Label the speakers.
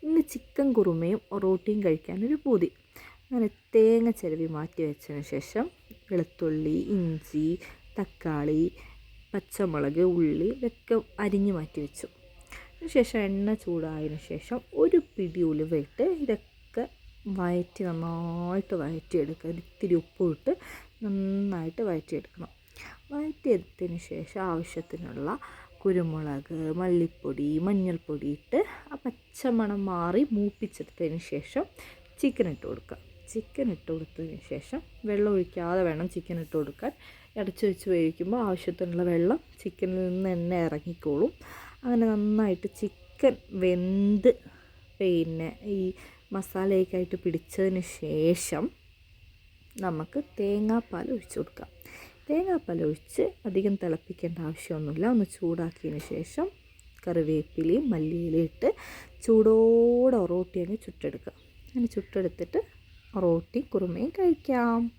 Speaker 1: ഇന്ന് ചിക്കൻ കുറുമയും ഒറോട്ടിയും കഴിക്കാനൊരു പൂതി. അങ്ങനെ തേങ്ങ ചിരവി മാറ്റി വെച്ചതിന് ശേഷം വെളുത്തുള്ളി, ഇഞ്ചി, തക്കാളി, പച്ചമുളക്, ഉള്ളി ഇതൊക്കെ അരിഞ്ഞ് മാറ്റി വെച്ചു. അതിനുശേഷം എണ്ണ ചൂടായതിനു ശേഷം ഒരു പിടി ഉലുവയിട്ട് ഇതൊക്കെ നന്നായിട്ട് വഴറ്റിയെടുക്കുക. ഇത്തിരി ഉപ്പും ഇട്ട് നന്നായിട്ട് വഴറ്റിയെടുക്കണം. വഴറ്റിയെടുത്തതിന് ശേഷം ആവശ്യത്തിനുള്ള കുരുമുളക്, മല്ലിപ്പൊടി, മഞ്ഞൾപ്പൊടി ഇട്ട് ആ പച്ചമണം മാറി മൂപ്പിച്ചെടുത്തതിന് ശേഷം ചിക്കൻ ഇട്ട് കൊടുക്കുക. ചിക്കൻ ഇട്ട് കൊടുത്തതിന് ശേഷം വെള്ളം ഒഴിക്കാതെ വേണം ചിക്കൻ ഇട്ട് കൊടുക്കാൻ. അടച്ചു വെച്ച് വേവിക്കുമ്പോൾ ആവശ്യത്തിനുള്ള വെള്ളം ചിക്കനിൽ നിന്ന് തന്നെ ഇറങ്ങിക്കോളും. അങ്ങനെ നന്നായിട്ട് ചിക്കൻ വെന്ത് ഈ മസാലയൊക്കെ ആയിട്ട് പിടിച്ചതിന് ശേഷം നമുക്ക് തേങ്ങാപ്പാൽ ഒഴിച്ചു കൊടുക്കാം. തേങ്ങാപ്പാൽ ഒഴിച്ച് അധികം തിളപ്പിക്കേണ്ട ആവശ്യമൊന്നുമില്ല. ഒന്ന് ചൂടാക്കിയതിന് ശേഷം കറിവേപ്പിലയും മല്ലിയിലയും ഇട്ട് ചൂടോടെ ഒറോട്ടി അങ്ങ് ചുട്ടെടുക്കുക. അങ്ങനെ ചുട്ടെടുത്തിട്ട് ഒറോട്ടി കുറുമയും കഴിക്കാം.